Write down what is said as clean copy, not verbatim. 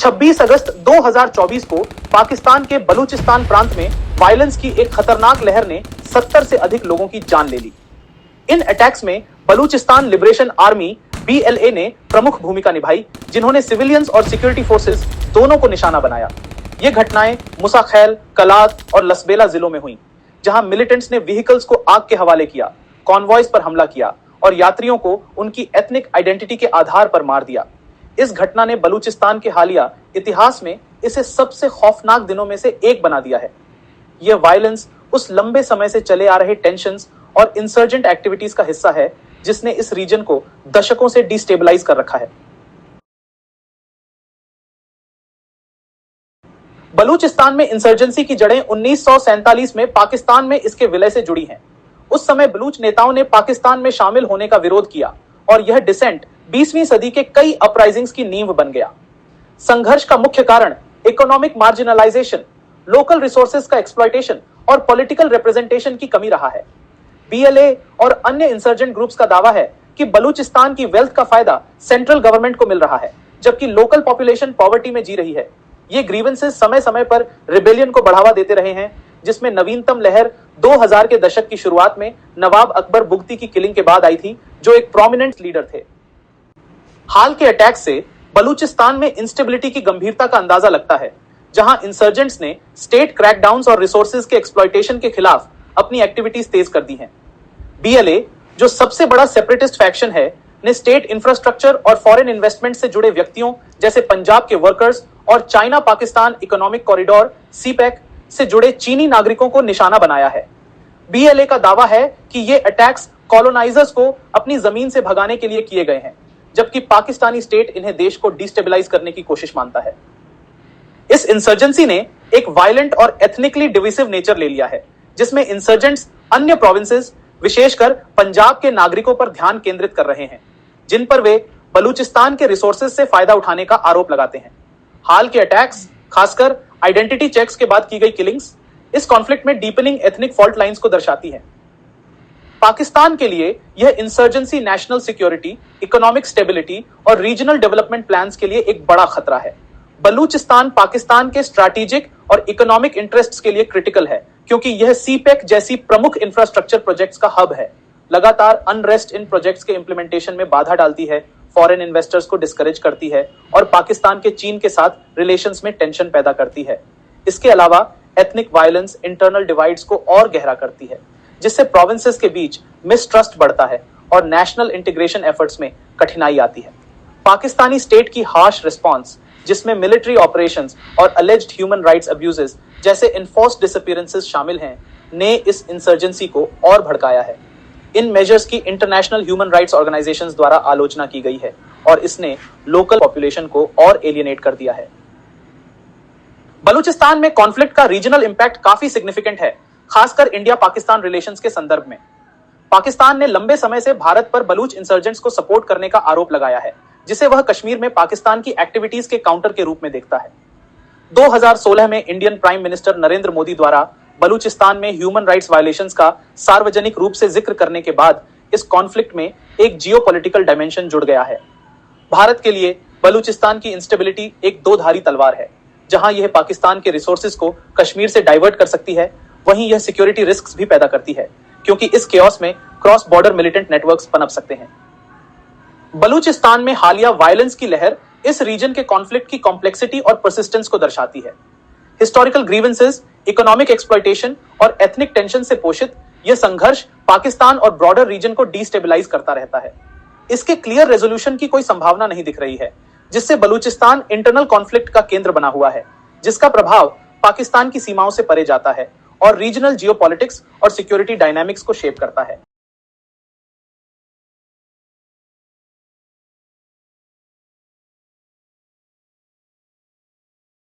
26 अगस्त 2024 को पाकिस्तान के बलूचिस्तान प्रांत में वायलेंस की एक खतरनाक लहर ने 70 से अधिक लोगों की जान ले ली। इन अटैक्स में बलूचिस्तान लिबरेशन आर्मी BLA ने प्रमुख भूमिका निभाई, जिन्होंने सिविलियंस और सिक्योरिटी फोर्सेस दोनों को निशाना बनाया। ये घटनाएं मुसा खैल, कलात और लसबेला जिलों में हुई, जहां मिलिटेंट्स ने व्हीकल्स को आग के हवाले किया, कॉन्वॉयज पर हमला किया और यात्रियों को उनकी एथनिक आइडेंटिटी के आधार पर मार दिया। इस घटना ने बलूचिस्तान के हालिया इतिहास में इसे सबसे खौफनाक दिनों में से एक बना दिया है। यह वायलेंस उस लंबे समय से चले आ रहे टेंशंस और इंसर्जेंट एक्टिविटीज का हिस्सा है, जिसने इस रीजन को दशकों से डिस्टेबलाइज कर रखा है। बलूचिस्तान में इंसर्जेंसी की जड़ें 1947 में पाकिस्तान में इसके विलय से जुड़ी हैं। उस समय बलूच नेताओं ने पाकिस्तान में शामिल होने का विरोध किया और यह डिसेंट 20वीं सदी के कई अपराइजिंग्स की नींव बन गया। संघर्ष का मुख्य कारण इकोनॉमिक मार्जिनलाइजेशन, लोकल रिसोर्सेज का एक्सप्लॉयटेशन और पॉलिटिकल रिप्रेजेंटेशन की कमी रहा है। BLA और अन्य इंसर्जेंट ग्रुप्स का दावा है कि बलूचिस्तान की वेल्थ का फायदा सेंट्रल गवर्नमेंट को मिल रहा है, जबकि लोकल पॉपुलेशन पॉवर्टी में जी रही है। ये ग्रीवेंसेस समय समय पर रिबेलियन को बढ़ावा देते रहे हैं, जिसमें नवीनतम लहर 2000 के दशक की शुरुआत में नवाब अकबर बुगती की किलिंग के बाद आई थी, जो एक प्रोमिनेंट लीडर थे। हाल के अटैक से बलूचिस्तान में इंस्टेबिलिटी की गंभीरता का अंदाजा लगता है, जहां इंसर्जेंट्स ने स्टेट क्रैकडाउन्स और रिसोर्सेज के एक्सप्लॉयटेशन के खिलाफ अपनी एक्टिविटीज तेज कर दी हैं। BLA, जो सबसे बड़ा सेपरेटिस्ट फैक्शन है, ने स्टेट इंफ्रास्ट्रक्चर और फॉरेन इन्वेस्टमेंट से जुड़े व्यक्तियों जैसे पंजाब के वर्कर्स और China Pakistan economic corridor CPEC से जुड़े चीनी नागरिकों को निशाना बनाया है। BLA का दावा है कि ये अटैक्स कॉलोनाइजर्स को अपनी जमीन से भगाने के लिए किए गए हैं, जबकि पाकिस्तानी स्टेट इन्हें देश को डिस्टेबलाइज करने की कोशिश मानता है। इस इंसर्जेंसी ने एक वायलेंट और एथनिकली डिविसिव नेचर ले लिया है, जिसमें इंसर्जेंट्स अन्य प्रोविंसेस, विशेषकर पंजाब के नागरिकों पर ध्यान केंद्रित कर रहे हैं, जिन पर वे बलूचिस्तान के रिसोर्सेज से फायदा उठाने का आरोप लगाते हैं। हाल के अटैक्स, खासकर आइडेंटिटी चेक्स के बाद की गई किलिंग्स, इस कॉन्फ्लिक्ट में डीपनिंग एथनिक फॉल्ट लाइंस को दर्शाती है। पाकिस्तान के लिए यह insurgency national security, economic stability और रीजनल डेवलपमेंट प्लान्स के लिए एक बड़ा खतरा है। बलूचिस्तान पाकिस्तान के स्ट्रैटेजिक और इकोनॉमिक इंटरेस्ट्स के लिए क्रिटिकल है, क्योंकि यह CPEC जैसी प्रमुख इंफ्रास्ट्रक्चर प्रोजेक्ट्स का हब है। लगातार अनरेस्ट इन प्रोजेक्ट्स के इंप्लीमेंटेशन में बाधा डालती है, फॉरेन इन्वेस्टर्स को डिस्करेज करती है और पाकिस्तान के चीन के साथ रिलेशंस में टेंशन पैदा करती है। इसके अलावा एथनिक वायलेंस इंटरनल डिवाइड्स को और गहरा करती है, जिससे प्रोविंसेस के बीच मिसट्रस्ट बढ़ता है और नेशनल इंटीग्रेशन एफर्ट्स में कठिनाई आती है। पाकिस्तानी स्टेट की हार्श रिस्पॉन्स, जिसमें मिलिट्री ऑपरेशंस और अलेज्ड ह्यूमन राइट्स अब्यूजेस जैसे इन्फोर्स्ड डिसअपीयरेंसेस शामिल हैं, ने इस इंसर्जेंसी को और भड़काया है। इन मेजर्स की इंटरनेशनल ह्यूमन राइट्स ऑर्गेनाइजेशंस द्वारा आलोचना की गई है और इसने लोकल पॉपुलेशन को और एलियनेट कर दिया है। बलूचिस्तान में कॉन्फ्लिक्ट का रीजनल इंपैक्ट काफी सिग्निफिकेंट है, खासकर इंडिया पाकिस्तान रिलेशंस के संदर्भ में। पाकिस्तान ने लंबे समय से भारत पर बलूच इंसर्जेंट्स को सपोर्ट करने का आरोप लगाया है, जिसे वह कश्मीर में पाकिस्तान की एक्टिविटीज के काउंटर के रूप में देखता है। 2016 में Indian prime minister Narendra Modi द्वारा बलूचिस्तान में ह्यूमन राइट्स वायलेशंस का सार्वजनिक रूप से जिक्र करने के बाद इस कॉन्फ्लिक्ट में एक जियोपॉलिटिकल डायमेंशन जुड़ गया है। भारत के लिए बलूचिस्तान की इंस्टेबिलिटी एक दो धारी तलवार है। जहां यह पाकिस्तान के रिसोर्सेज को कश्मीर से डाइवर्ट कर सकती है, वहीं यह सिक्योरिटी रिस्क्स भी पैदा करती है, क्योंकि इस केओस में क्रॉस बॉर्डर मिलिटेंट नेटवर्क्स पनप सकते हैं। बलूचिस्तान में हालिया वायलेंस की लहर इस रीजन के कॉन्फ्लिक्ट की कॉम्प्लेक्सिटी और परसिस्टेंस को दर्शाती है। हिस्टोरिकल ग्रीवेंसेस, इकोनॉमिक एक्सप्लॉयटेशन और एथनिक टेंशन से पोषित यह संघर्ष पाकिस्तान और ब्रॉडर रीजन को डिस्टेबलाइज करता रहता है। इसके क्लियर रेजोल्यूशन की कोई संभावना नहीं दिख रही है, जिससे बलूचिस्तान इंटरनल कॉन्फ्लिक्ट का केंद्र बना हुआ है, जिसका प्रभाव पाकिस्तान की सीमाओं से परे जाता है और रीजनल जियोपॉलिटिक्स और सिक्योरिटी डायनामिक्स को शेप करता है।